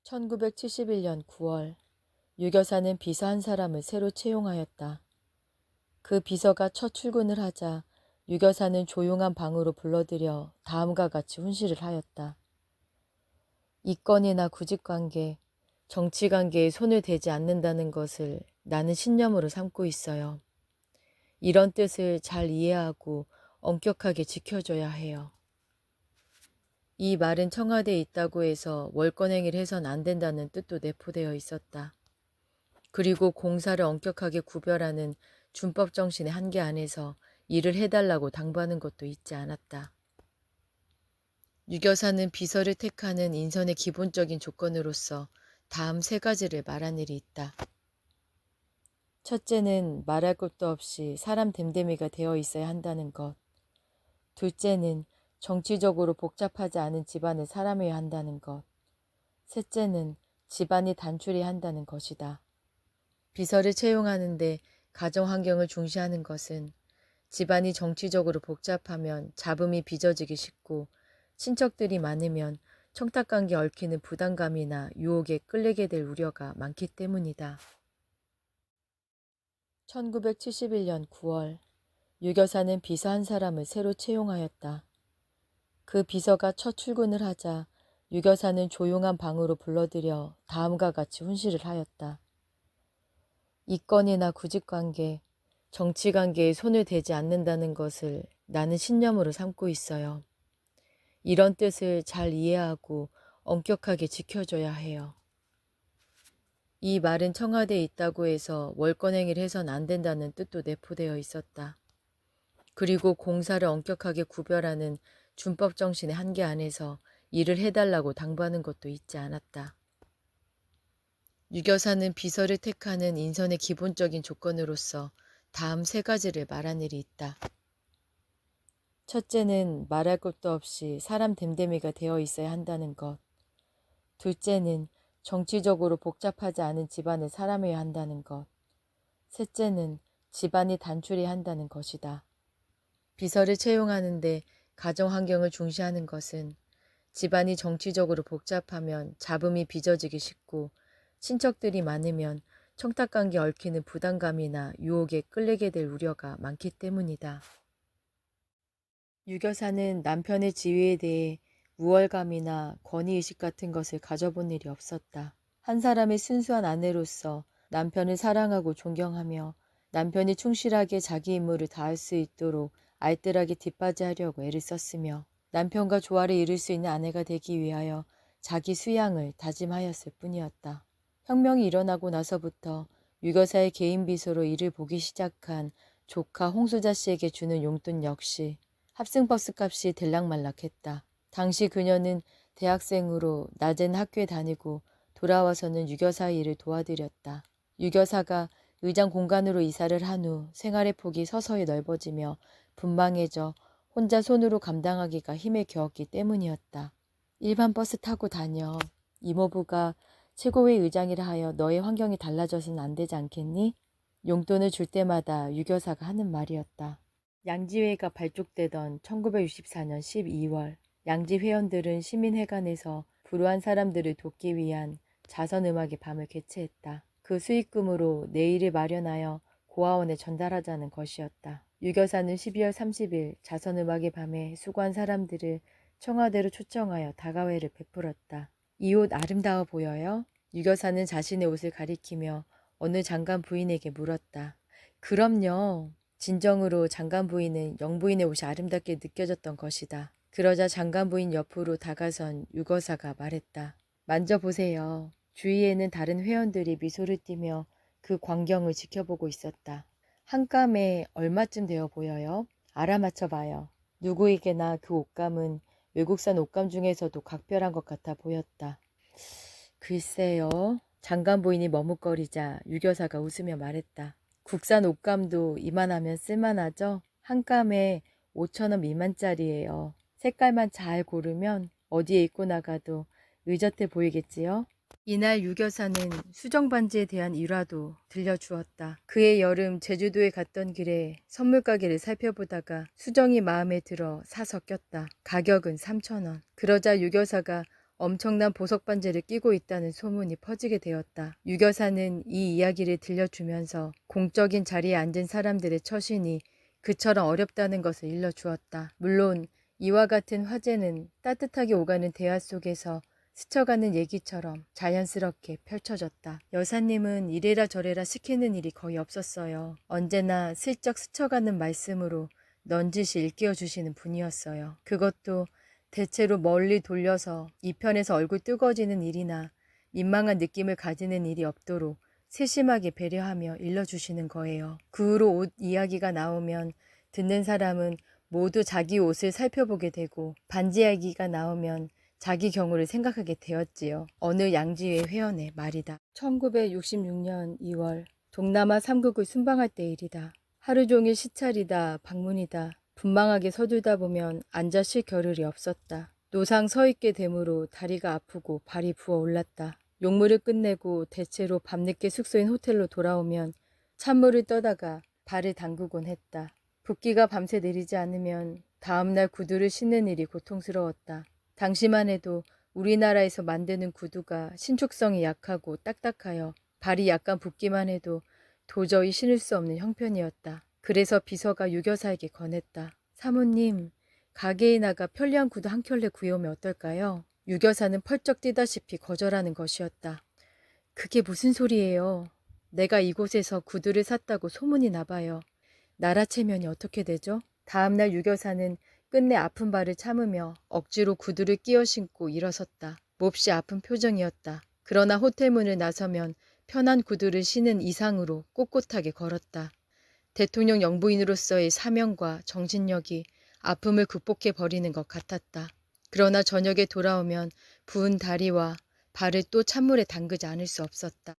1971년 9월, 유교사는 비서 한 사람을 새로 채용하였다. 그 비서가 첫 출근을 하자 유교사는 조용한 방으로 불러들여 다음과 같이 훈시를 하였다. 이권이나 구직관계, 정치관계에 손을 대지 않는다는 것을 나는 신념으로 삼고 있어요. 이런 뜻을 잘 이해하고 엄격하게 지켜줘야 해요. 이 말은 청와대에 있다고 해서 월권행위를 해선 안 된다는 뜻도 내포되어 있었다. 그리고 공사를 엄격하게 구별하는 준법 정신의 한계 안에서 일을 해달라고 당부하는 것도 잊지 않았다. 유교사는 비서를 택하는 인선의 기본적인 조건으로서 다음 세 가지를 말한 일이 있다. 첫째는 말할 것도 없이 사람 됨됨이가 되어 있어야 한다는 것. 둘째는 정치적으로 복잡하지 않은 집안의 사람이어야 한다는 것. 셋째는 집안이 단출해야 한다는 것이다. 비서를 채용하는데 가정 환경을 중시하는 것은 집안이 정치적으로 복잡하면 잡음이 빚어지기 쉽고 친척들이 많으면 청탁관계 얽히는 부담감이나 유혹에 끌리게 될 우려가 많기 때문이다. 1971년 9월, 유교사는 비서 한 사람을 새로 채용하였다. 그 비서가 첫 출근을 하자 유교사는 조용한 방으로 불러들여 다음과 같이 훈시를 하였다. 이권이나 구직관계, 정치관계에 손을 대지 않는다는 것을 나는 신념으로 삼고 있어요. 이런 뜻을 잘 이해하고 엄격하게 지켜줘야 해요. 이 말은 청와대에 있다고 해서 월권행위를 해선 안 된다는 뜻도 내포되어 있었다. 그리고 공사를 엄격하게 구별하는 준법 정신의 한계 안에서 일을 해달라고 당부하는 것도 잊지 않았다. 유교사는 비서를 택하는 인선의 기본적인 조건으로서 다음 세 가지를 말한 일이 있다. 첫째는 말할 것도 없이 사람 됨됨이가 되어 있어야 한다는 것. 둘째는 정치적으로 복잡하지 않은 집안의 사람이어야 한다는 것. 셋째는 집안이 단출해야 한다는 것이다. 비서를 채용하는데 가정 환경을 중시하는 것은 집안이 정치적으로 복잡하면 잡음이 빚어지기 쉽고 친척들이 많으면 청탁관계 얽히는 부담감이나 유혹에 끌리게 될 우려가 많기 때문이다. 유교사는 남편의 지위에 대해 우월감이나 권위의식 같은 것을 가져본 일이 없었다. 한 사람의 순수한 아내로서 남편을 사랑하고 존경하며 남편이 충실하게 자기 임무를 다할 수 있도록 알뜰하게 뒷받이하려고 애를 썼으며 남편과 조화를 이룰 수 있는 아내가 되기 위하여 자기 수양을 다짐하였을 뿐이었다. 혁명이 일어나고 나서부터 유교사의 개인 비서로 일을 보기 시작한 조카 홍수자 씨에게 주는 용돈 역시 합승버스 값이 들락말락했다. 당시 그녀는 대학생으로 낮에는 학교에 다니고 돌아와서는 유교사 일을 도와드렸다. 유교사가 의장 공간으로 이사를 한 후 생활의 폭이 서서히 넓어지며 분방해져 혼자 손으로 감당하기가 힘에 겨웠기 때문이었다. 일반 버스 타고 다녀. 이모부가 최고의 의장이라 하여 너의 환경이 달라져서는 안 되지 않겠니? 용돈을 줄 때마다 유교사가 하는 말이었다. 양지회가 발족되던 1964년 12월, 양지 회원들은 시민회관에서 불우한 사람들을 돕기 위한 자선음악의 밤을 개최했다. 그 수익금으로 내일을 마련하여 고아원에 전달하자는 것이었다. 유교사는 12월 30일 자선음악의 밤에 수고한 사람들을 청와대로 초청하여 다가회를 베풀었다. 이 옷 아름다워 보여요? 유교사는 자신의 옷을 가리키며 어느 장관 부인에게 물었다. 그럼요. 진정으로 장관 부인은 영부인의 옷이 아름답게 느껴졌던 것이다. 그러자 장관 부인 옆으로 다가선 유거사가 말했다. 만져보세요. 주위에는 다른 회원들이 미소를 띠며 그 광경을 지켜보고 있었다. 한 감에 얼마쯤 되어 보여요? 알아맞혀봐요. 누구에게나 그 옷감은 외국산 옷감 중에서도 각별한 것 같아 보였다. 글쎄요. 장관 부인이 머뭇거리자 유교사가 웃으며 말했다. 국산 옷감도 이만하면 쓸만하죠? 한 감에 5,000원 미만짜리예요. 색깔만 잘 고르면 어디에 입고 나가도 의젓해 보이겠지요? 이날 유교사는 수정반지에 대한 일화도 들려주었다. 그해 여름 제주도에 갔던 길에 선물 가게를 살펴보다가 수정이 마음에 들어 사서 꼈다. 가격은 3,000원. 그러자 유교사가 엄청난 보석 반지를 끼고 있다는 소문이 퍼지게 되었다. 유 여사는 이 이야기를 들려주면서 공적인 자리에 앉은 사람들의 처신이 그처럼 어렵다는 것을 일러주었다. 물론 이와 같은 화제는 따뜻하게 오가는 대화 속에서 스쳐가는 얘기처럼 자연스럽게 펼쳐졌다. 여사님은 이래라 저래라 시키는 일이 거의 없었어요. 언제나 슬쩍 스쳐가는 말씀으로 넌지시 일깨워 주시는 분이었어요. 그것도 대체로 멀리 돌려서 이편에서 얼굴 뜨거워지는 일이나 민망한 느낌을 가지는 일이 없도록 세심하게 배려하며 일러주시는 거예요. 그 후로 옷 이야기가 나오면 듣는 사람은 모두 자기 옷을 살펴보게 되고 반지 이야기가 나오면 자기 경우를 생각하게 되었지요. 어느 양지의 회원의 말이다. 1966년 2월 동남아 삼국을 순방할 때 일이다. 하루 종일 시찰이다 방문이다. 분망하게 서둘다 보면 앉아 쉴 겨를이 없었다. 노상 서 있게 되므로 다리가 아프고 발이 부어올랐다. 용무를 끝내고 대체로 밤늦게 숙소인 호텔로 돌아오면 찬물을 떠다가 발을 담그곤 했다. 붓기가 밤새 내리지 않으면 다음날 구두를 신는 일이 고통스러웠다. 당시만 해도 우리나라에서 만드는 구두가 신축성이 약하고 딱딱하여 발이 약간 붓기만 해도 도저히 신을 수 없는 형편이었다. 그래서 비서가 유 여사에게 권했다. 사모님, 가게에 나가 편리한 구두 한 켤레 구해오면 어떨까요? 유 여사는 펄쩍 뛰다시피 거절하는 것이었다. 그게 무슨 소리예요? 내가 이곳에서 구두를 샀다고 소문이 나봐요. 나라체면이 어떻게 되죠? 다음날 유 여사는 끝내 아픈 발을 참으며 억지로 구두를 끼어 신고 일어섰다. 몹시 아픈 표정이었다. 그러나 호텔 문을 나서면 편한 구두를 신은 이상으로 꼿꼿하게 걸었다. 대통령 영부인으로서의 사명과 정신력이 아픔을 극복해 버리는 것 같았다. 그러나 저녁에 돌아오면 부은 다리와 발을 또 찬물에 담그지 않을 수 없었다.